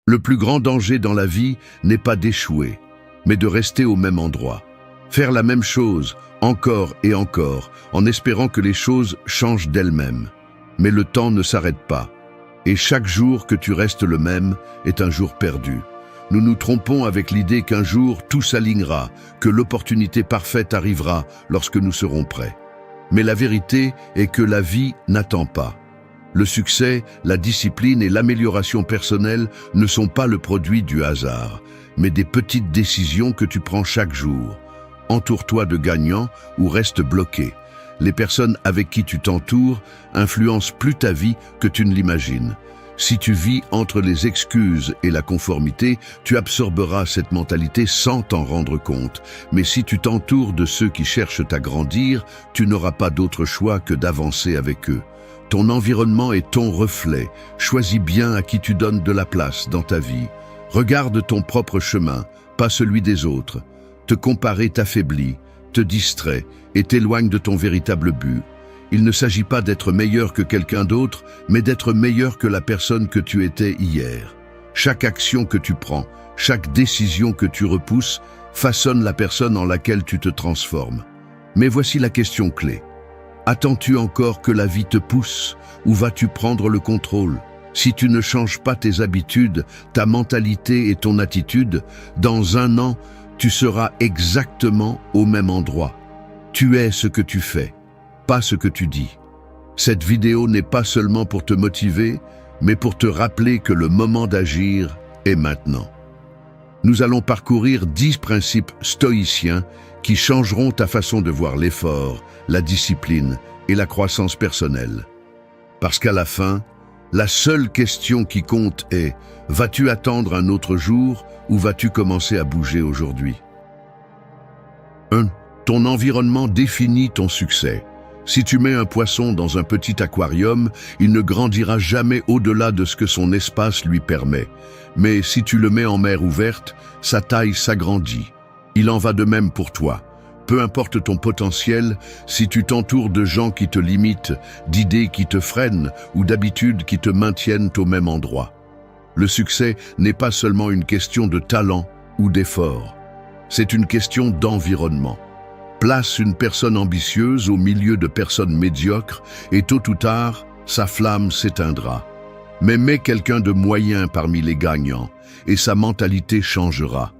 Le plus grand danger dans la vie n'est pas d'échouer, mais de rester au même endroit. Faire la même chose, encore et encore, en espérant que les choses changent d'elles-mêmes. Mais le temps ne s'arrête pas. Et chaque jour que tu restes le même est un jour perdu. Nous nous trompons avec l'idée qu'un jour tout s'alignera, que l'opportunité parfaite arrivera lorsque nous serons prêts. Mais la vérité est que la vie n'attend pas. Le succès, la discipline et l'amélioration personnelle ne sont pas le produit du hasard, mais des petites décisions que tu prends chaque jour. Entoure-toi de gagnants ou reste bloqué. Les personnes avec qui tu t'entoures influencent plus ta vie que tu ne l'imagines. Si tu vis entre les excuses et la conformité, tu absorberas cette mentalité sans t'en rendre compte. Mais si tu t'entoures de ceux qui cherchent à grandir, tu n'auras pas d'autre choix que d'avancer avec eux. Ton environnement est ton reflet. Choisis bien à qui tu donnes de la place dans ta vie. Regarde ton propre chemin, pas celui des autres. Te comparer t'affaiblit, te distrait et t'éloigne de ton véritable but. Il ne s'agit pas d'être meilleur que quelqu'un d'autre, mais d'être meilleur que la personne que tu étais hier. Chaque action que tu prends, chaque décision que tu repousses, façonne la personne en laquelle tu te transformes. Mais voici la question clé. Attends-tu encore que la vie te pousse ou vas-tu prendre le contrôle? Si tu ne changes pas tes habitudes, ta mentalité et ton attitude, dans 1 an, tu seras exactement au même endroit. Tu es ce que tu fais, pas ce que tu dis. Cette vidéo n'est pas seulement pour te motiver, mais pour te rappeler que le moment d'agir est maintenant. Nous allons parcourir 10 principes stoïciens qui changeront ta façon de voir l'effort, la discipline et la croissance personnelle. Parce qu'à la fin, la seule question qui compte est: vas-tu attendre un autre jour ou vas-tu commencer à bouger aujourd'hui? 1. Ton environnement définit ton succès. Si tu mets un poisson dans un petit aquarium, il ne grandira jamais au-delà de ce que son espace lui permet. Mais si tu le mets en mer ouverte, sa taille s'agrandit. Il en va de même pour toi. Peu importe ton potentiel, si tu t'entoures de gens qui te limitent, d'idées qui te freinent ou d'habitudes qui te maintiennent au même endroit. Le succès n'est pas seulement une question de talent ou d'effort. C'est une question d'environnement. Place une personne ambitieuse au milieu de personnes médiocres et tôt ou tard, sa flamme s'éteindra. Mais mets quelqu'un de moyen parmi les gagnants et sa mentalité changera.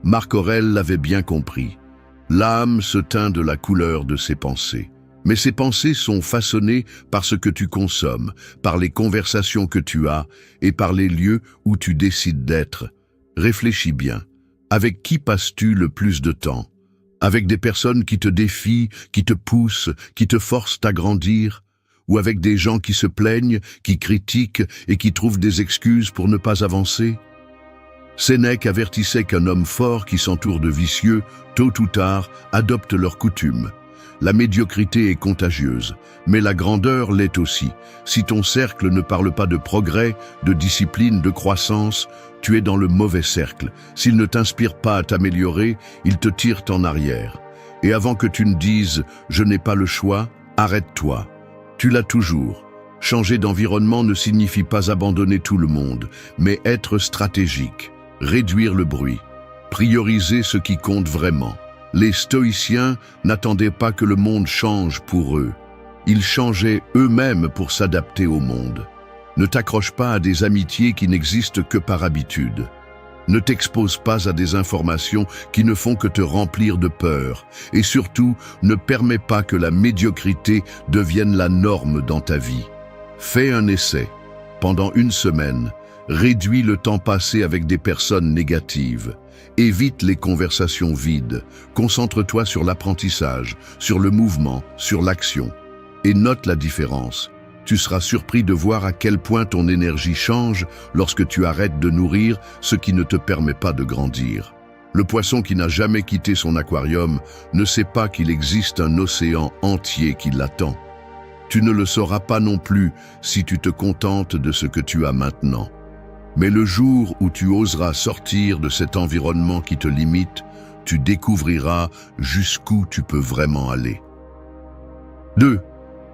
Marc Aurèle l'avait bien compris. L'âme se teint de la couleur de ses pensées. Mais ces pensées sont façonnées par ce que tu consommes, par les conversations que tu as et par les lieux où tu décides d'être. Réfléchis bien. Avec qui passes-tu le plus de temps? Avec des personnes qui te défient, qui te poussent, qui te forcent à grandir? Ou avec des gens qui se plaignent, qui critiquent et qui trouvent des excuses pour ne pas avancer? Sénèque avertissait qu'un homme fort qui s'entoure de vicieux, tôt ou tard, adopte leurs coutumes. La médiocrité est contagieuse, mais la grandeur l'est aussi. Si ton cercle ne parle pas de progrès, de discipline, de croissance, tu es dans le mauvais cercle. S'il ne t'inspire pas à t'améliorer, il te tire en arrière. Et avant que tu ne dises « je n'ai pas le choix », arrête-toi. Tu l'as toujours. Changer d'environnement ne signifie pas abandonner tout le monde, mais être stratégique, réduire le bruit, prioriser ce qui compte vraiment. Les stoïciens n'attendaient pas que le monde change pour eux. Ils changeaient eux-mêmes pour s'adapter au monde. Ne t'accroche pas à des amitiés qui n'existent que par habitude. Ne t'expose pas à des informations qui ne font que te remplir de peur. Et surtout, ne permets pas que la médiocrité devienne la norme dans ta vie. Fais un essai. Pendant 1 semaine, réduis le temps passé avec des personnes négatives. Évite les conversations vides. Concentre-toi sur l'apprentissage, sur le mouvement, sur l'action. Et note la différence. Tu seras surpris de voir à quel point ton énergie change lorsque tu arrêtes de nourrir ce qui ne te permet pas de grandir. Le poisson qui n'a jamais quitté son aquarium ne sait pas qu'il existe un océan entier qui l'attend. Tu ne le sauras pas non plus si tu te contentes de ce que tu as maintenant. Mais le jour où tu oseras sortir de cet environnement qui te limite, tu découvriras jusqu'où tu peux vraiment aller. 2.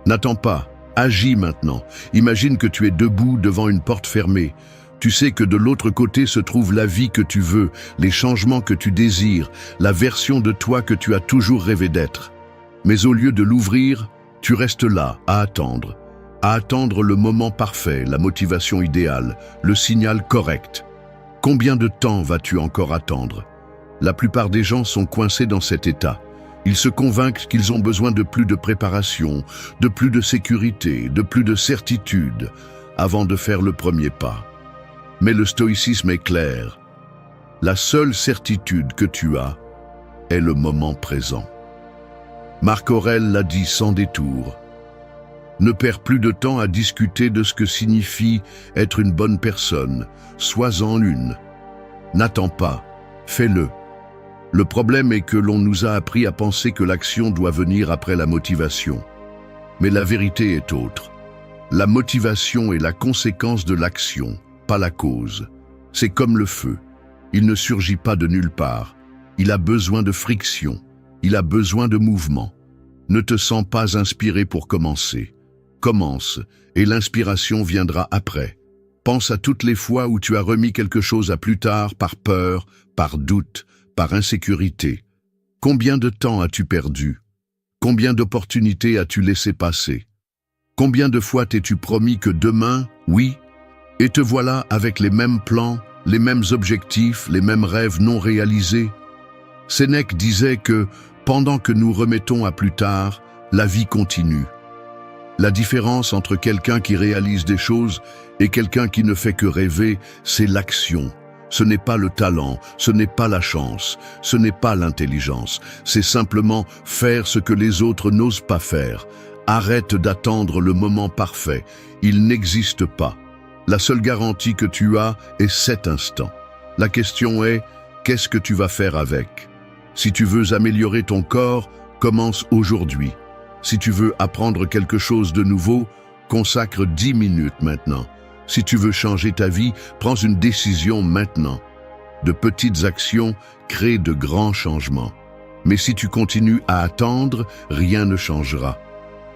N'attends pas, agis maintenant. Imagine que tu es debout devant une porte fermée. Tu sais que de l'autre côté se trouve la vie que tu veux, les changements que tu désires, la version de toi que tu as toujours rêvé d'être. Mais au lieu de l'ouvrir, tu restes là, à attendre le moment parfait, la motivation idéale, le signal correct. Combien de temps vas-tu encore attendre? La plupart des gens sont coincés dans cet état. Ils se convainquent qu'ils ont besoin de plus de préparation, de plus de sécurité, de plus de certitude, avant de faire le premier pas. Mais le stoïcisme est clair. La seule certitude que tu as est le moment présent. Marc Aurèle l'a dit sans détour. Ne perds plus de temps à discuter de ce que signifie être une bonne personne. Sois-en une. N'attends pas, fais-le. Le problème est que l'on nous a appris à penser que l'action doit venir après la motivation. Mais la vérité est autre. La motivation est la conséquence de l'action, pas la cause. C'est comme le feu. Il ne surgit pas de nulle part. Il a besoin de friction. Il a besoin de mouvement. Ne te sens pas inspiré pour commencer. Commence, et l'inspiration viendra après. Pense à toutes les fois où tu as remis quelque chose à plus tard par peur, par doute, par insécurité. Combien de temps as-tu perdu? Combien d'opportunités as-tu laissé passer? Combien de fois t'es-tu promis que demain, oui, et te voilà avec les mêmes plans, les mêmes objectifs, les mêmes rêves non réalisés? Sénèque disait que, pendant que nous remettons à plus tard, la vie continue. La différence entre quelqu'un qui réalise des choses et quelqu'un qui ne fait que rêver, c'est l'action. Ce n'est pas le talent, ce n'est pas la chance, ce n'est pas l'intelligence. C'est simplement faire ce que les autres n'osent pas faire. Arrête d'attendre le moment parfait. Il n'existe pas. La seule garantie que tu as est cet instant. La question est, qu'est-ce que tu vas faire avec? Si tu veux améliorer ton corps, commence aujourd'hui. Si tu veux apprendre quelque chose de nouveau, consacre 10 minutes maintenant. Si tu veux changer ta vie, prends une décision maintenant. De petites actions créent de grands changements. Mais si tu continues à attendre, rien ne changera.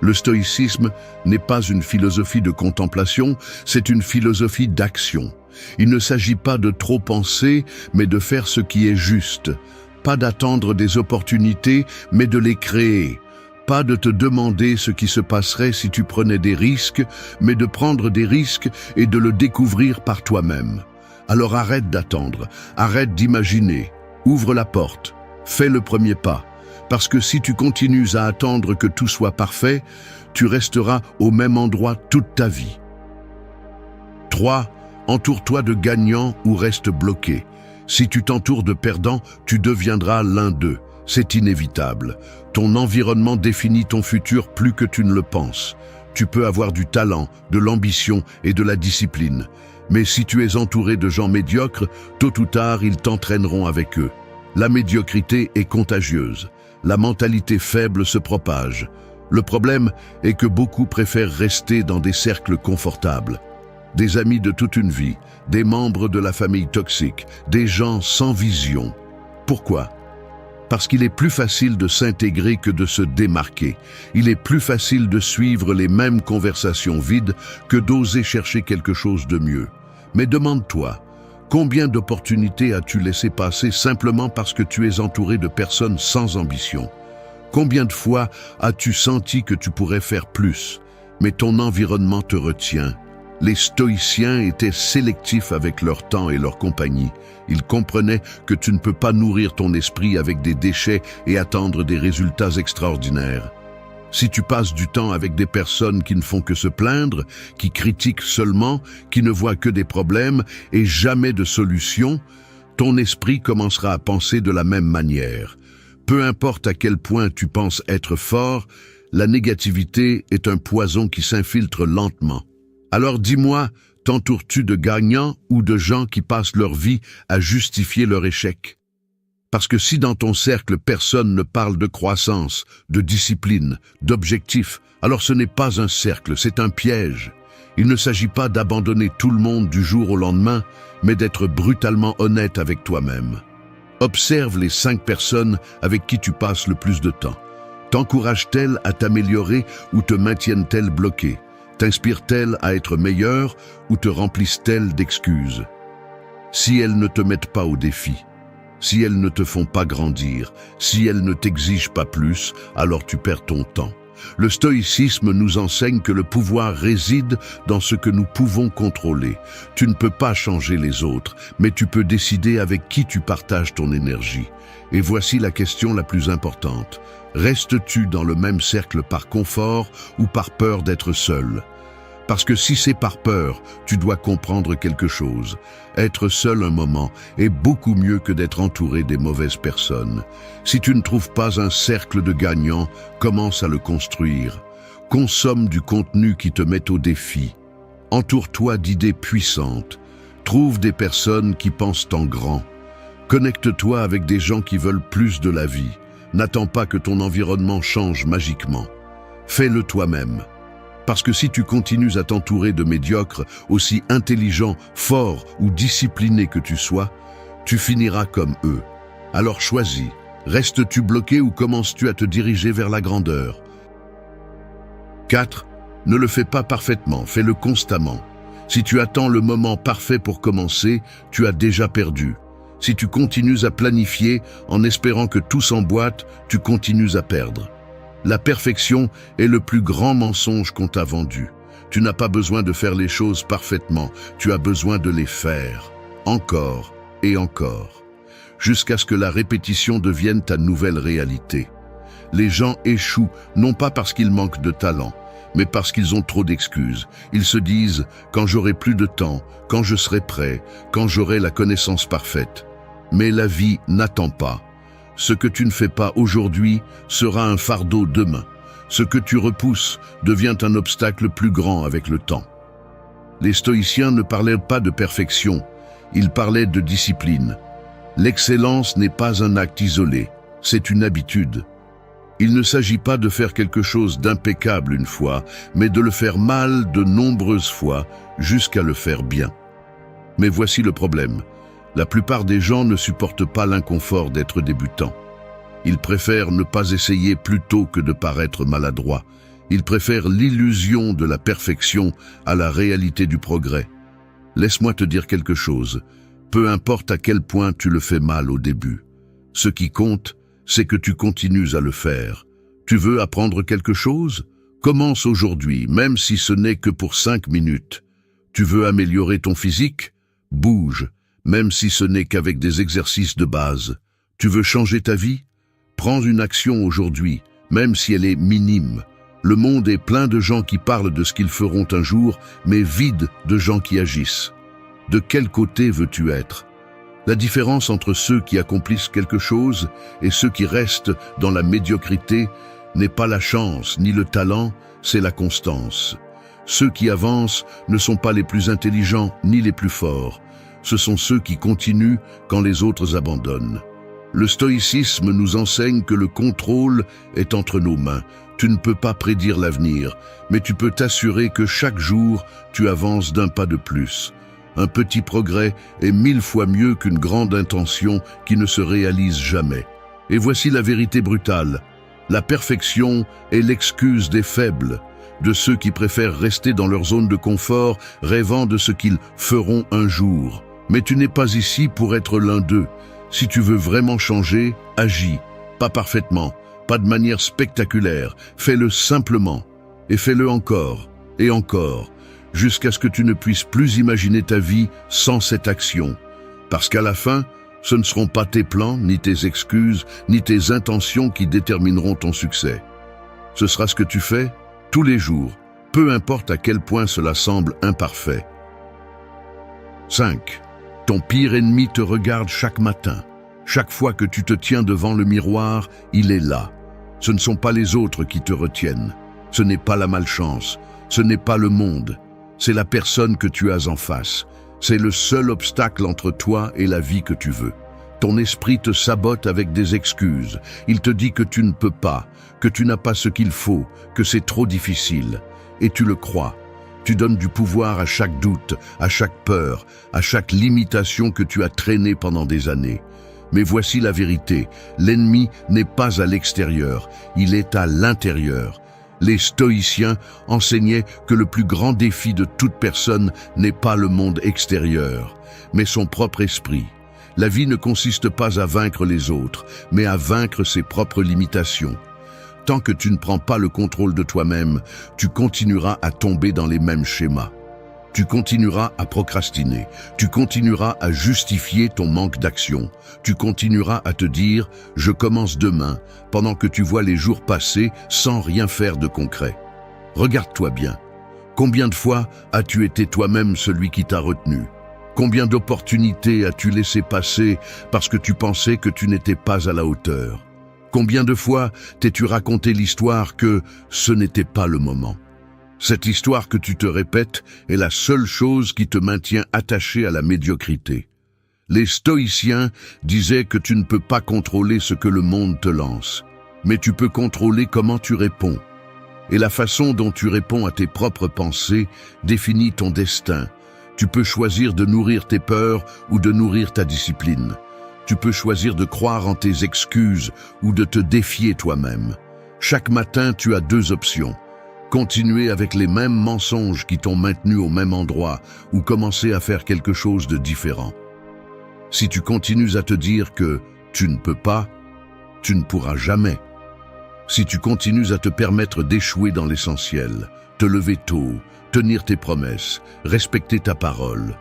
Le stoïcisme n'est pas une philosophie de contemplation, c'est une philosophie d'action. Il ne s'agit pas de trop penser, mais de faire ce qui est juste. Pas d'attendre des opportunités, mais de les créer. Pas de te demander ce qui se passerait si tu prenais des risques, mais de prendre des risques et de le découvrir par toi-même. Alors arrête d'attendre, arrête d'imaginer, ouvre la porte, fais le premier pas. Parce que si tu continues à attendre que tout soit parfait, tu resteras au même endroit toute ta vie. 3. Entoure-toi de gagnants ou reste bloqué. Si tu t'entoures de perdants, tu deviendras l'un d'eux. C'est inévitable. Ton environnement définit ton futur plus que tu ne le penses. Tu peux avoir du talent, de l'ambition et de la discipline. Mais si tu es entouré de gens médiocres, tôt ou tard, ils t'entraîneront avec eux. La médiocrité est contagieuse. La mentalité faible se propage. Le problème est que beaucoup préfèrent rester dans des cercles confortables. Des amis de toute une vie, des membres de la famille toxique, des gens sans vision. Pourquoi ? Parce qu'il est plus facile de s'intégrer que de se démarquer. Il est plus facile de suivre les mêmes conversations vides que d'oser chercher quelque chose de mieux. Mais demande-toi, combien d'opportunités as-tu laissé passer simplement parce que tu es entouré de personnes sans ambition? Combien de fois as-tu senti que tu pourrais faire plus, mais ton environnement te retient? Les stoïciens étaient sélectifs avec leur temps et leur compagnie. Ils comprenaient que tu ne peux pas nourrir ton esprit avec des déchets et attendre des résultats extraordinaires. Si tu passes du temps avec des personnes qui ne font que se plaindre, qui critiquent seulement, qui ne voient que des problèmes et jamais de solutions, ton esprit commencera à penser de la même manière. Peu importe à quel point tu penses être fort, la négativité est un poison qui s'infiltre lentement. Alors dis-moi, t'entoures-tu de gagnants ou de gens qui passent leur vie à justifier leur échec? Parce que si dans ton cercle personne ne parle de croissance, de discipline, d'objectifs, alors ce n'est pas un cercle, c'est un piège. Il ne s'agit pas d'abandonner tout le monde du jour au lendemain, mais d'être brutalement honnête avec toi-même. Observe les 5 personnes avec qui tu passes le plus de temps. T'encouragent-elles à t'améliorer ou te maintiennent-elles bloqué? T'inspirent-elles à être meilleure ou te remplissent-elles d'excuses? Si elles ne te mettent pas au défi, si elles ne te font pas grandir, si elles ne t'exigent pas plus, alors tu perds ton temps. Le stoïcisme nous enseigne que le pouvoir réside dans ce que nous pouvons contrôler. Tu ne peux pas changer les autres, mais tu peux décider avec qui tu partages ton énergie. Et voici la question la plus importante. Restes-tu dans le même cercle par confort ou par peur d'être seul? Parce que si c'est par peur, tu dois comprendre quelque chose. Être seul un moment est beaucoup mieux que d'être entouré des mauvaises personnes. Si tu ne trouves pas un cercle de gagnants, commence à le construire. Consomme du contenu qui te met au défi. Entoure-toi d'idées puissantes. Trouve des personnes qui pensent en grand. Connecte-toi avec des gens qui veulent plus de la vie. N'attends pas que ton environnement change magiquement. Fais-le toi-même. Parce que si tu continues à t'entourer de médiocres, aussi intelligents, forts ou disciplinés que tu sois, tu finiras comme eux. Alors choisis, restes-tu bloqué ou commences-tu à te diriger vers la grandeur? 4. Ne le fais pas parfaitement, fais-le constamment. Si tu attends le moment parfait pour commencer, tu as déjà perdu. Si tu continues à planifier en espérant que tout s'emboîte, tu continues à perdre. La perfection est le plus grand mensonge qu'on t'a vendu. Tu n'as pas besoin de faire les choses parfaitement, tu as besoin de les faire, encore et encore, jusqu'à ce que la répétition devienne ta nouvelle réalité. Les gens échouent non pas parce qu'ils manquent de talent, mais parce qu'ils ont trop d'excuses. Ils se disent « quand j'aurai plus de temps, quand je serai prêt, quand j'aurai la connaissance parfaite ». Mais la vie n'attend pas. Ce que tu ne fais pas aujourd'hui sera un fardeau demain. Ce que tu repousses devient un obstacle plus grand avec le temps. Les stoïciens ne parlaient pas de perfection, ils parlaient de discipline. L'excellence n'est pas un acte isolé, c'est une habitude. Il ne s'agit pas de faire quelque chose d'impeccable une fois, mais de le faire mal de nombreuses fois jusqu'à le faire bien. Mais voici le problème. La plupart des gens ne supportent pas l'inconfort d'être débutants. Ils préfèrent ne pas essayer plutôt que de paraître maladroits. Ils préfèrent l'illusion de la perfection à la réalité du progrès. Laisse-moi te dire quelque chose. Peu importe à quel point tu le fais mal au début. Ce qui compte, c'est que tu continues à le faire. Tu veux apprendre quelque chose? Commence aujourd'hui, même si ce n'est que pour 5 minutes. Tu veux améliorer ton physique? Bouge. Même si ce n'est qu'avec des exercices de base. Tu veux changer ta vie? Prends une action aujourd'hui, même si elle est minime. Le monde est plein de gens qui parlent de ce qu'ils feront un jour, mais vide de gens qui agissent. De quel côté veux-tu être? La différence entre ceux qui accomplissent quelque chose et ceux qui restent dans la médiocrité n'est pas la chance ni le talent, c'est la constance. Ceux qui avancent ne sont pas les plus intelligents ni les plus forts. Ce sont ceux qui continuent quand les autres abandonnent. Le stoïcisme nous enseigne que le contrôle est entre nos mains. Tu ne peux pas prédire l'avenir, mais tu peux t'assurer que chaque jour, tu avances d'un pas de plus. Un petit progrès est 1000 fois mieux qu'une grande intention qui ne se réalise jamais. Et voici la vérité brutale. La perfection est l'excuse des faibles, de ceux qui préfèrent rester dans leur zone de confort, rêvant de ce qu'ils feront un jour. Mais tu n'es pas ici pour être l'un d'eux. Si tu veux vraiment changer, agis. Pas parfaitement, pas de manière spectaculaire. Fais-le simplement. Et fais-le encore, et encore, jusqu'à ce que tu ne puisses plus imaginer ta vie sans cette action. Parce qu'à la fin, ce ne seront pas tes plans, ni tes excuses, ni tes intentions qui détermineront ton succès. Ce sera ce que tu fais tous les jours, peu importe à quel point cela semble imparfait. 5. Ton pire ennemi te regarde chaque matin. Chaque fois que tu te tiens devant le miroir, il est là. Ce ne sont pas les autres qui te retiennent. Ce n'est pas la malchance. Ce n'est pas le monde. C'est la personne que tu as en face. C'est le seul obstacle entre toi et la vie que tu veux. Ton esprit te sabote avec des excuses. Il te dit que tu ne peux pas, que tu n'as pas ce qu'il faut, que c'est trop difficile. Et tu le crois. Tu donnes du pouvoir à chaque doute, à chaque peur, à chaque limitation que tu as traînée pendant des années. Mais voici la vérité, l'ennemi n'est pas à l'extérieur, il est à l'intérieur. Les stoïciens enseignaient que le plus grand défi de toute personne n'est pas le monde extérieur, mais son propre esprit. La vie ne consiste pas à vaincre les autres, mais à vaincre ses propres limitations. Tant que tu ne prends pas le contrôle de toi-même, tu continueras à tomber dans les mêmes schémas. Tu continueras à procrastiner, tu continueras à justifier ton manque d'action, tu continueras à te dire « je commence demain » pendant que tu vois les jours passer sans rien faire de concret. Regarde-toi bien. Combien de fois as-tu été toi-même celui qui t'a retenu? Combien d'opportunités as-tu laissé passer parce que tu pensais que tu n'étais pas à la hauteur? Combien de fois t'es-tu raconté l'histoire que ce n'était pas le moment? Cette histoire que tu te répètes est la seule chose qui te maintient attaché à la médiocrité. Les stoïciens disaient que tu ne peux pas contrôler ce que le monde te lance, mais tu peux contrôler comment tu réponds. Et la façon dont tu réponds à tes propres pensées définit ton destin. Tu peux choisir de nourrir tes peurs ou de nourrir ta discipline. Tu peux choisir de croire en tes excuses ou de te défier toi-même. Chaque matin, tu as deux options. Continuer avec les mêmes mensonges qui t'ont maintenu au même endroit ou commencer à faire quelque chose de différent. Si tu continues à te dire que tu ne peux pas, tu ne pourras jamais. Si tu continues à te permettre d'échouer dans l'essentiel, te lever tôt, tenir tes promesses, respecter ta parole,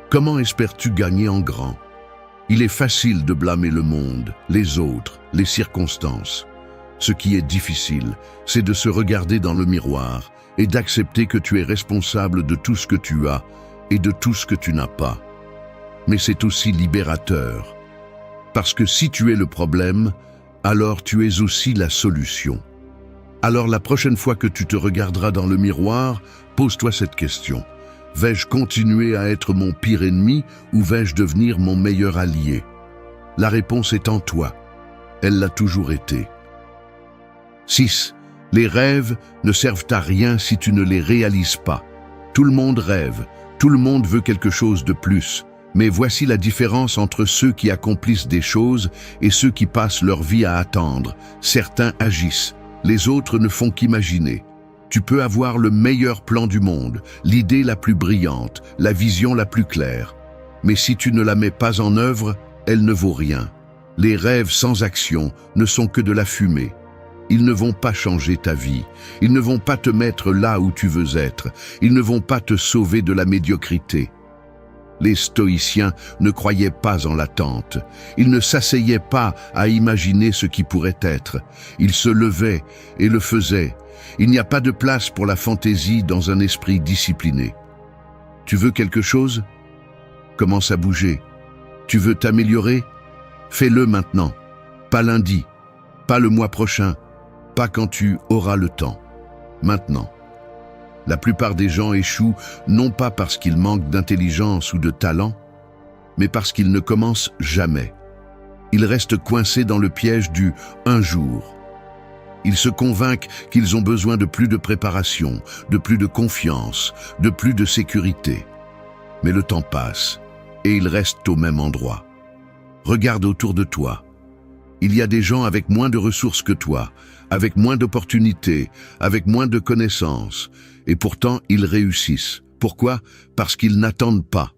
comment espères-tu gagner en grand? Il est facile de blâmer le monde, les autres, les circonstances. Ce qui est difficile, c'est de se regarder dans le miroir et d'accepter que tu es responsable de tout ce que tu as et de tout ce que tu n'as pas. Mais c'est aussi libérateur. Parce que si tu es le problème, alors tu es aussi la solution. Alors la prochaine fois que tu te regarderas dans le miroir, pose-toi cette question. Vais-je continuer à être mon pire ennemi ou vais-je devenir mon meilleur allié? La réponse est en toi. Elle l'a toujours été. 6. Les rêves ne servent à rien si tu ne les réalises pas. Tout le monde rêve, tout le monde veut quelque chose de plus. Mais voici la différence entre ceux qui accomplissent des choses et ceux qui passent leur vie à attendre. Certains agissent, les autres ne font qu'imaginer. Tu peux avoir le meilleur plan du monde, l'idée la plus brillante, la vision la plus claire. Mais si tu ne la mets pas en œuvre, elle ne vaut rien. Les rêves sans action ne sont que de la fumée. Ils ne vont pas changer ta vie. Ils ne vont pas te mettre là où tu veux être. Ils ne vont pas te sauver de la médiocrité. Les stoïciens ne croyaient pas en l'attente. Ils ne s'asseyaient pas à imaginer ce qui pourrait être. Ils se levaient et le faisaient. Il n'y a pas de place pour la fantaisie dans un esprit discipliné. Tu veux quelque chose? Commence à bouger. Tu veux t'améliorer? Fais-le maintenant. Pas lundi. Pas le mois prochain. Pas quand tu auras le temps. Maintenant. La plupart des gens échouent non pas parce qu'ils manquent d'intelligence ou de talent, mais parce qu'ils ne commencent jamais. Ils restent coincés dans le piège du « un jour ». Ils se convainquent qu'ils ont besoin de plus de préparation, de plus de confiance, de plus de sécurité. Mais le temps passe et ils restent au même endroit. Regarde autour de toi. Il y a des gens avec moins de ressources que toi, avec moins d'opportunités, avec moins de connaissances, et pourtant ils réussissent. Pourquoi? Parce qu'ils n'attendent pas.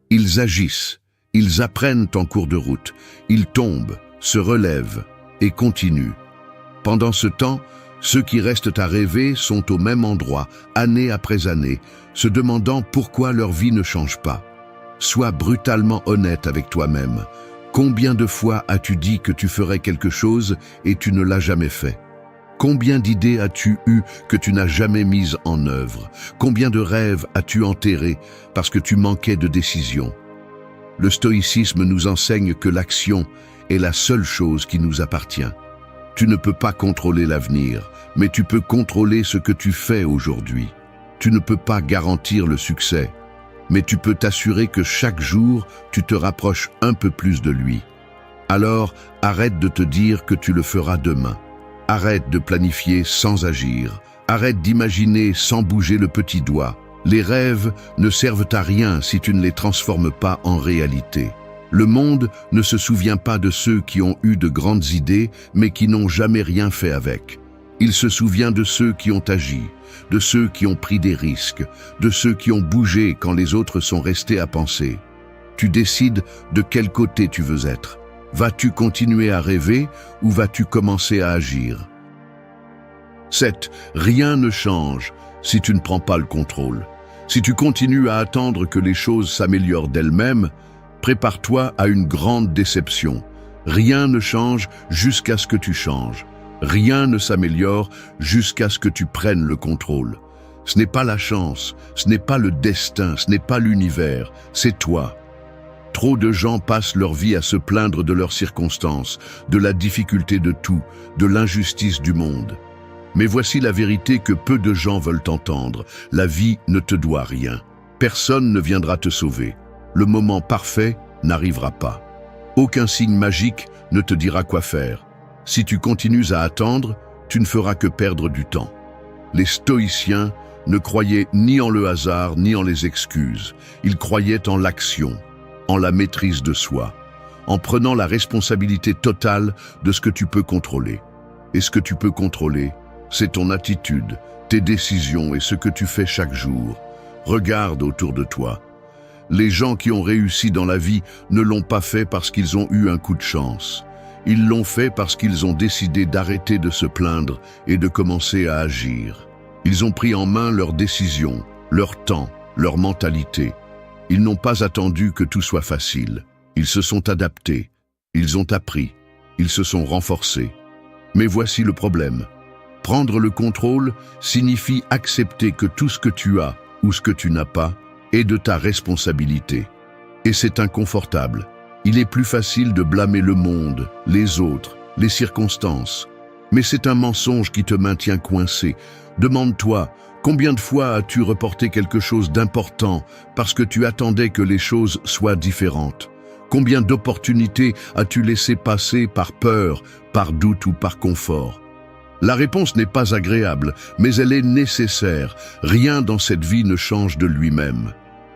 Ils agissent, ils apprennent en cours de route, ils tombent, se relèvent et continuent. Pendant ce temps, ceux qui restent à rêver sont au même endroit, année après année, se demandant pourquoi leur vie ne change pas. Sois brutalement honnête avec toi-même. Combien de fois as-tu dit que tu ferais quelque chose et tu ne l'as jamais fait? Combien d'idées as-tu eues que tu n'as jamais mises en œuvre? Combien de rêves as-tu enterrés parce que tu manquais de décision? Le stoïcisme nous enseigne que l'action est la seule chose qui nous appartient. Tu ne peux pas contrôler l'avenir, mais tu peux contrôler ce que tu fais aujourd'hui. Tu ne peux pas garantir le succès, mais tu peux t'assurer que chaque jour, tu te rapproches un peu plus de lui. Alors, arrête de te dire que tu le feras demain. Arrête de planifier sans agir. Arrête d'imaginer sans bouger le petit doigt. Les rêves ne servent à rien si tu ne les transformes pas en réalité. Le monde ne se souvient pas de ceux qui ont eu de grandes idées, mais qui n'ont jamais rien fait avec. Il se souvient de ceux qui ont agi, de ceux qui ont pris des risques, de ceux qui ont bougé quand les autres sont restés à penser. Tu décides de quel côté tu veux être. Vas-tu continuer à rêver ou vas-tu commencer à agir? 7. Rien ne change si tu ne prends pas le contrôle. Si tu continues à attendre que les choses s'améliorent d'elles-mêmes, prépare-toi à une grande déception. Rien ne change jusqu'à ce que tu changes. Rien ne s'améliore jusqu'à ce que tu prennes le contrôle. Ce n'est pas la chance, ce n'est pas le destin, ce n'est pas l'univers, c'est toi. Trop de gens passent leur vie à se plaindre de leurs circonstances, de la difficulté de tout, de l'injustice du monde. Mais voici la vérité que peu de gens veulent entendre. La vie ne te doit rien. Personne ne viendra te sauver. Le moment parfait n'arrivera pas. Aucun signe magique ne te dira quoi faire. Si tu continues à attendre, tu ne feras que perdre du temps. Les stoïciens ne croyaient ni en le hasard ni en les excuses. Ils croyaient en l'action, en la maîtrise de soi, en prenant la responsabilité totale de ce que tu peux contrôler. Et ce que tu peux contrôler, c'est ton attitude, tes décisions et ce que tu fais chaque jour. Regarde autour de toi. Les gens qui ont réussi dans la vie ne l'ont pas fait parce qu'ils ont eu un coup de chance. Ils l'ont fait parce qu'ils ont décidé d'arrêter de se plaindre et de commencer à agir. Ils ont pris en main leurs décisions, leur temps, leur mentalité. Ils n'ont pas attendu que tout soit facile. Ils se sont adaptés, ils ont appris, ils se sont renforcés. Mais voici le problème. Prendre le contrôle signifie accepter que tout ce que tu as ou ce que tu n'as pas est de ta responsabilité. Et c'est inconfortable. Il est plus facile de blâmer le monde, les autres, les circonstances. Mais c'est un mensonge qui te maintient coincé. Demande-toi, combien de fois as-tu reporté quelque chose d'important parce que tu attendais que les choses soient différentes? Combien d'opportunités as-tu laissé passer par peur, par doute ou par confort? La réponse n'est pas agréable, mais elle est nécessaire. Rien dans cette vie ne change de lui-même.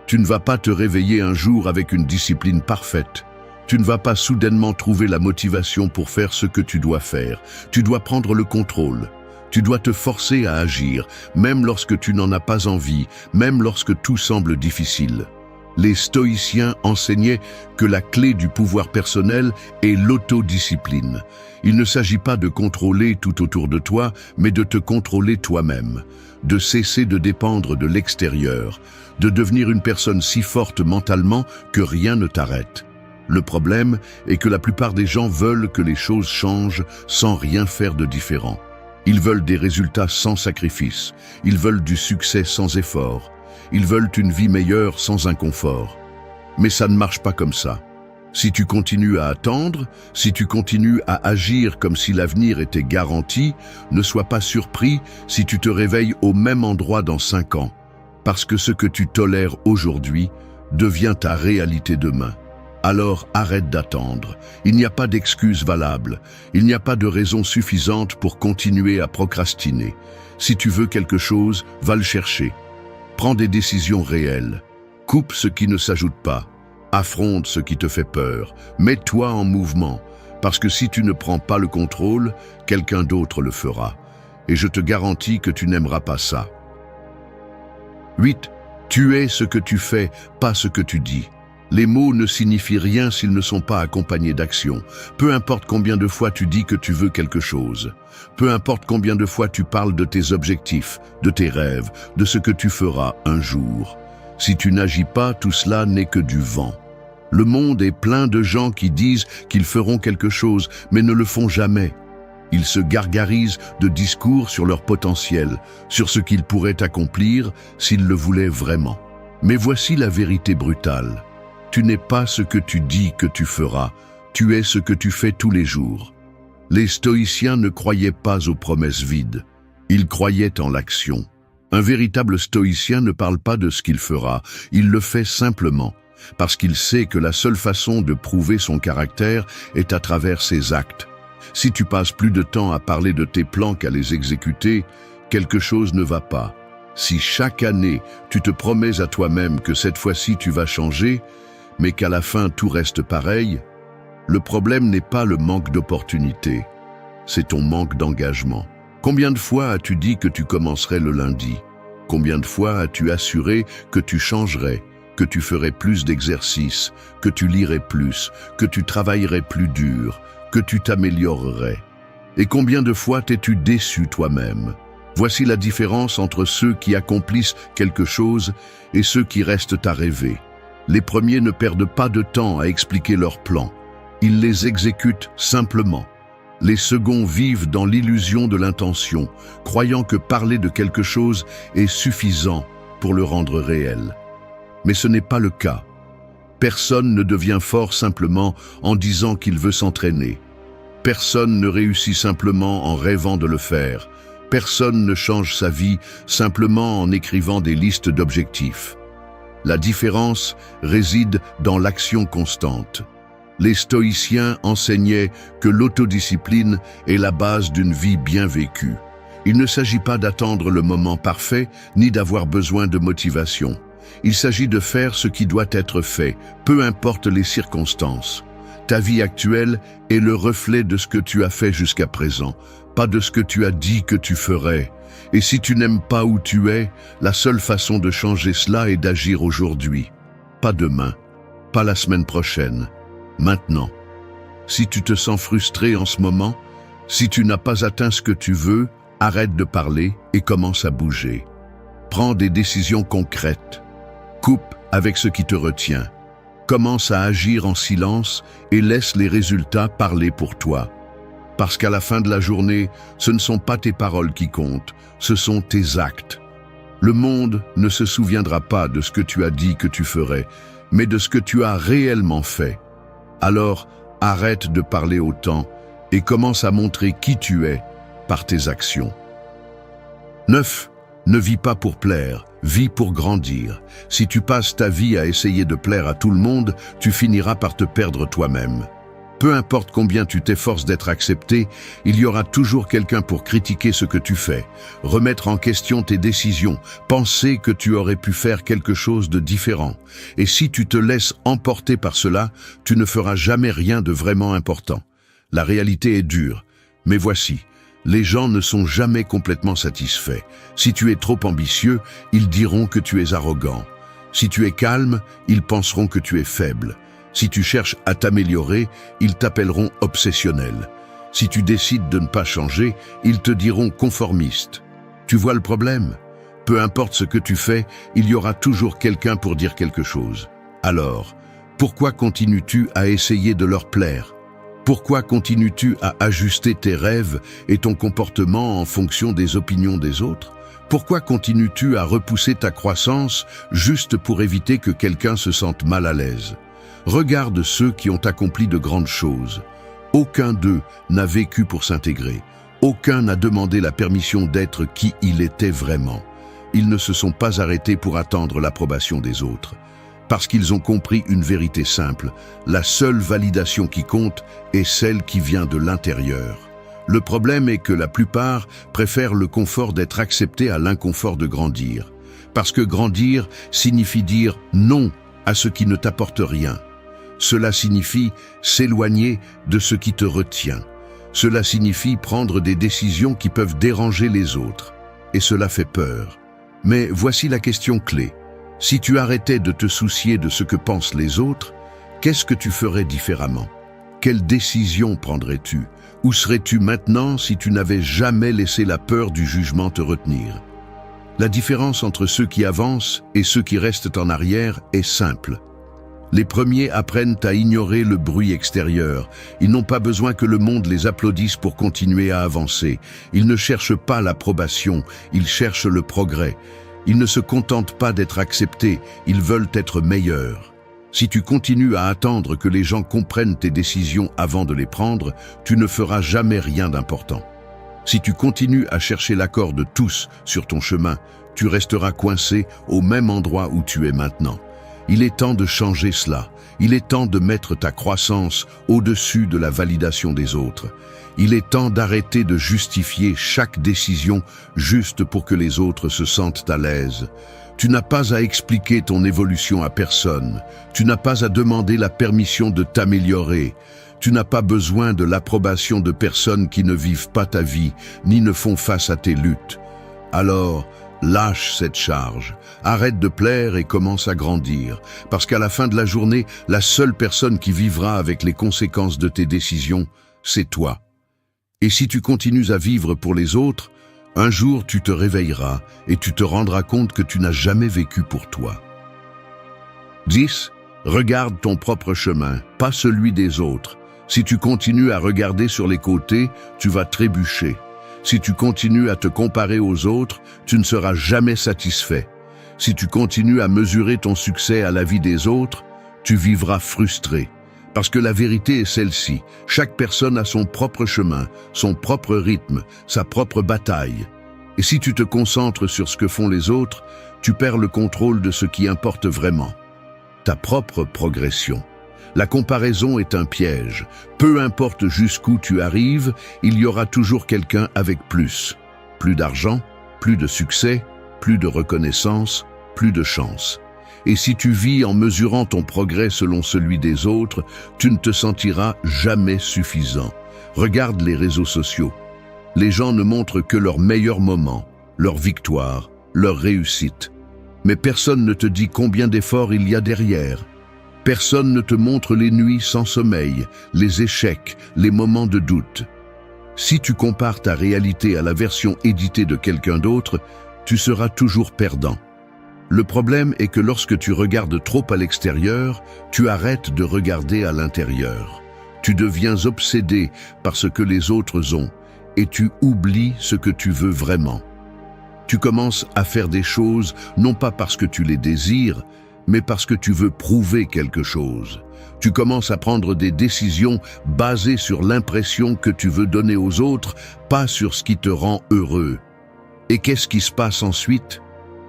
Tu ne vas pas te réveiller un jour avec une discipline parfaite. Tu ne vas pas soudainement trouver la motivation pour faire ce que tu dois faire. Tu dois prendre le contrôle. Tu dois te forcer à agir, même lorsque tu n'en as pas envie, même lorsque tout semble difficile. Les stoïciens enseignaient que la clé du pouvoir personnel est l'autodiscipline. Il ne s'agit pas de contrôler tout autour de toi, mais de te contrôler toi-même, de cesser de dépendre de l'extérieur, de devenir une personne si forte mentalement que rien ne t'arrête. Le problème est que la plupart des gens veulent que les choses changent sans rien faire de différent. Ils veulent des résultats sans sacrifice, ils veulent du succès sans effort. Ils veulent une vie meilleure sans inconfort. Mais ça ne marche pas comme ça. Si tu continues à attendre, si tu continues à agir comme si l'avenir était garanti, ne sois pas surpris si tu te réveilles au même endroit dans 5 ans. Parce que ce que tu tolères aujourd'hui devient ta réalité demain. Alors arrête d'attendre. Il n'y a pas d'excuse valable. Il n'y a pas de raison suffisante pour continuer à procrastiner. Si tu veux quelque chose, va le chercher. Prends des décisions réelles. Coupe ce qui ne s'ajoute pas. Affronte ce qui te fait peur. Mets-toi en mouvement. Parce que si tu ne prends pas le contrôle, quelqu'un d'autre le fera. Et je te garantis que tu n'aimeras pas ça. 8. Tu es ce que tu fais, pas ce que tu dis. Les mots ne signifient rien s'ils ne sont pas accompagnés d'action. Peu importe combien de fois tu dis que tu veux quelque chose. Peu importe combien de fois tu parles de tes objectifs, de tes rêves, de ce que tu feras un jour. Si tu n'agis pas, tout cela n'est que du vent. Le monde est plein de gens qui disent qu'ils feront quelque chose, mais ne le font jamais. Ils se gargarisent de discours sur leur potentiel, sur ce qu'ils pourraient accomplir s'ils le voulaient vraiment. Mais voici la vérité brutale. Tu n'es pas ce que tu dis que tu feras, tu es ce que tu fais tous les jours. Les stoïciens ne croyaient pas aux promesses vides, ils croyaient en l'action. Un véritable stoïcien ne parle pas de ce qu'il fera, il le fait simplement, parce qu'il sait que la seule façon de prouver son caractère est à travers ses actes. Si tu passes plus de temps à parler de tes plans qu'à les exécuter, quelque chose ne va pas. Si chaque année, tu te promets à toi-même que cette fois-ci tu vas changer, mais qu'à la fin tout reste pareil, le problème n'est pas le manque d'opportunités, c'est ton manque d'engagement. Combien de fois as-tu dit que tu commencerais le lundi? Combien de fois as-tu assuré que tu changerais, que tu ferais plus d'exercices, que tu lirais plus, que tu travaillerais plus dur, que tu t'améliorerais? Et combien de fois t'es-tu déçu toi-même? Voici la différence entre ceux qui accomplissent quelque chose et ceux qui restent à rêver. Les premiers ne perdent pas de temps à expliquer leurs plans. Ils les exécutent simplement. Les seconds vivent dans l'illusion de l'intention, croyant que parler de quelque chose est suffisant pour le rendre réel. Mais ce n'est pas le cas. Personne ne devient fort simplement en disant qu'il veut s'entraîner. Personne ne réussit simplement en rêvant de le faire. Personne ne change sa vie simplement en écrivant des listes d'objectifs. La différence réside dans l'action constante. Les stoïciens enseignaient que l'autodiscipline est la base d'une vie bien vécue. Il ne s'agit pas d'attendre le moment parfait, ni d'avoir besoin de motivation. Il s'agit de faire ce qui doit être fait, peu importe les circonstances. Ta vie actuelle est le reflet de ce que tu as fait jusqu'à présent, pas de ce que tu as dit que tu ferais. Et si tu n'aimes pas où tu es, la seule façon de changer cela est d'agir aujourd'hui. Pas demain, pas la semaine prochaine. Maintenant. Si tu te sens frustré en ce moment, si tu n'as pas atteint ce que tu veux, arrête de parler et commence à bouger. Prends des décisions concrètes. Coupe avec ce qui te retient. Commence à agir en silence et laisse les résultats parler pour toi. Parce qu'à la fin de la journée, ce ne sont pas tes paroles qui comptent, ce sont tes actes. Le monde ne se souviendra pas de ce que tu as dit que tu ferais, mais de ce que tu as réellement fait. Alors, arrête de parler autant et commence à montrer qui tu es par tes actions. 9. Ne vis pas pour plaire, vis pour grandir. Si tu passes ta vie à essayer de plaire à tout le monde, tu finiras par te perdre toi-même. Peu importe combien tu t'efforces d'être accepté, il y aura toujours quelqu'un pour critiquer ce que tu fais, remettre en question tes décisions, penser que tu aurais pu faire quelque chose de différent. Et si tu te laisses emporter par cela, tu ne feras jamais rien de vraiment important. La réalité est dure, mais voici, les gens ne sont jamais complètement satisfaits. Si tu es trop ambitieux, ils diront que tu es arrogant. Si tu es calme, ils penseront que tu es faible. Si tu cherches à t'améliorer, ils t'appelleront obsessionnel. Si tu décides de ne pas changer, ils te diront conformiste. Tu vois le problème? Peu importe ce que tu fais, il y aura toujours quelqu'un pour dire quelque chose. Alors, pourquoi continues-tu à essayer de leur plaire? Pourquoi continues-tu à ajuster tes rêves et ton comportement en fonction des opinions des autres? Pourquoi continues-tu à repousser ta croissance juste pour éviter que quelqu'un se sente mal à l'aise? Regarde ceux qui ont accompli de grandes choses. Aucun d'eux n'a vécu pour s'intégrer. Aucun n'a demandé la permission d'être qui il était vraiment. Ils ne se sont pas arrêtés pour attendre l'approbation des autres. Parce qu'ils ont compris une vérité simple, la seule validation qui compte est celle qui vient de l'intérieur. Le problème est que la plupart préfèrent le confort d'être acceptés à l'inconfort de grandir. Parce que grandir signifie dire non à ce qui ne t'apporte rien. Cela signifie s'éloigner de ce qui te retient. Cela signifie prendre des décisions qui peuvent déranger les autres. Et cela fait peur. Mais voici la question clé. Si tu arrêtais de te soucier de ce que pensent les autres, qu'est-ce que tu ferais différemment? Quelle décision prendrais-tu? Où serais-tu maintenant si tu n'avais jamais laissé la peur du jugement te retenir? La différence entre ceux qui avancent et ceux qui restent en arrière est simple. Les premiers apprennent à ignorer le bruit extérieur. Ils n'ont pas besoin que le monde les applaudisse pour continuer à avancer. Ils ne cherchent pas l'approbation, ils cherchent le progrès. Ils ne se contentent pas d'être acceptés, ils veulent être meilleurs. Si tu continues à attendre que les gens comprennent tes décisions avant de les prendre, tu ne feras jamais rien d'important. Si tu continues à chercher l'accord de tous sur ton chemin, tu resteras coincé au même endroit où tu es maintenant. Il est temps de changer cela. Il est temps de mettre ta croissance au-dessus de la validation des autres. Il est temps d'arrêter de justifier chaque décision juste pour que les autres se sentent à l'aise. Tu n'as pas à expliquer ton évolution à personne. Tu n'as pas à demander la permission de t'améliorer. Tu n'as pas besoin de l'approbation de personnes qui ne vivent pas ta vie, ni ne font face à tes luttes. Alors, lâche cette charge, arrête de plaire et commence à grandir, parce qu'à la fin de la journée, la seule personne qui vivra avec les conséquences de tes décisions, c'est toi. Et si tu continues à vivre pour les autres, un jour tu te réveilleras et tu te rendras compte que tu n'as jamais vécu pour toi. 10. Regarde ton propre chemin, pas celui des autres. Si tu continues à regarder sur les côtés, tu vas trébucher. Si tu continues à te comparer aux autres, tu ne seras jamais satisfait. Si tu continues à mesurer ton succès à la vie des autres, tu vivras frustré. Parce que la vérité est celle-ci, chaque personne a son propre chemin, son propre rythme, sa propre bataille. Et si tu te concentres sur ce que font les autres, tu perds le contrôle de ce qui importe vraiment. Ta propre progression. La comparaison est un piège. Peu importe jusqu'où tu arrives, il y aura toujours quelqu'un avec plus. Plus d'argent, plus de succès, plus de reconnaissance, plus de chance. Et si tu vis en mesurant ton progrès selon celui des autres, tu ne te sentiras jamais suffisant. Regarde les réseaux sociaux. Les gens ne montrent que leurs meilleurs moments, leurs victoires, leurs réussites. Mais personne ne te dit combien d'efforts il y a derrière. Personne ne te montre les nuits sans sommeil, les échecs, les moments de doute. Si tu compares ta réalité à la version éditée de quelqu'un d'autre, tu seras toujours perdant. Le problème est que lorsque tu regardes trop à l'extérieur, tu arrêtes de regarder à l'intérieur. Tu deviens obsédé par ce que les autres ont et tu oublies ce que tu veux vraiment. Tu commences à faire des choses non pas parce que tu les désires, mais parce que tu veux prouver quelque chose. Tu commences à prendre des décisions basées sur l'impression que tu veux donner aux autres, pas sur ce qui te rend heureux. Et qu'est-ce qui se passe ensuite?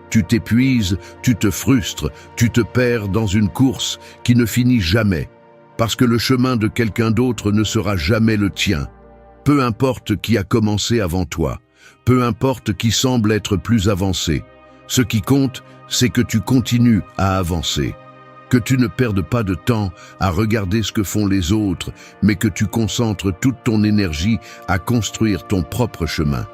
Tu t'épuises, tu te frustres, tu te perds dans une course qui ne finit jamais, parce que le chemin de quelqu'un d'autre ne sera jamais le tien. Peu importe qui a commencé avant toi, peu importe qui semble être plus avancé. Ce qui compte, c'est que tu continues à avancer, que tu ne perdes pas de temps à regarder ce que font les autres, mais que tu concentres toute ton énergie à construire ton propre chemin.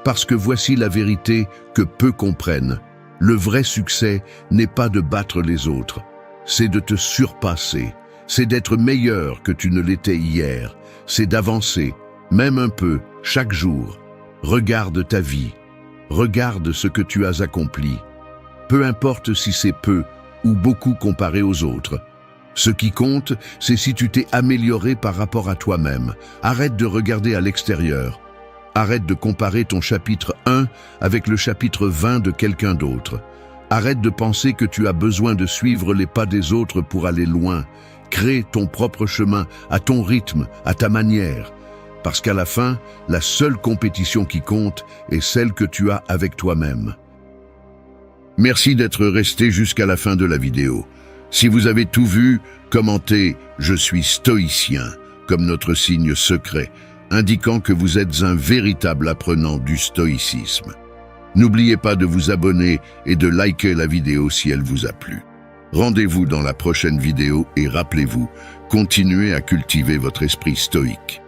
Parce que voici la vérité que peu comprennent. Le vrai succès n'est pas de battre les autres, c'est de te surpasser, c'est d'être meilleur que tu ne l'étais hier, c'est d'avancer, même un peu, chaque jour. Regarde ta vie, regarde ce que tu as accompli. Peu importe si c'est peu ou beaucoup comparé aux autres. Ce qui compte, c'est si tu t'es amélioré par rapport à toi-même. Arrête de regarder à l'extérieur. Arrête de comparer ton chapitre 1 avec le chapitre 20 de quelqu'un d'autre. Arrête de penser que tu as besoin de suivre les pas des autres pour aller loin. Crée ton propre chemin, à ton rythme, à ta manière. Parce qu'à la fin, la seule compétition qui compte est celle que tu as avec toi-même. Merci d'être resté jusqu'à la fin de la vidéo. Si vous avez tout vu, commentez « Je suis stoïcien » comme notre signe secret, indiquant que vous êtes un véritable apprenant du stoïcisme. N'oubliez pas de vous abonner et de liker la vidéo si elle vous a plu. Rendez-vous dans la prochaine vidéo et rappelez-vous, continuez à cultiver votre esprit stoïque.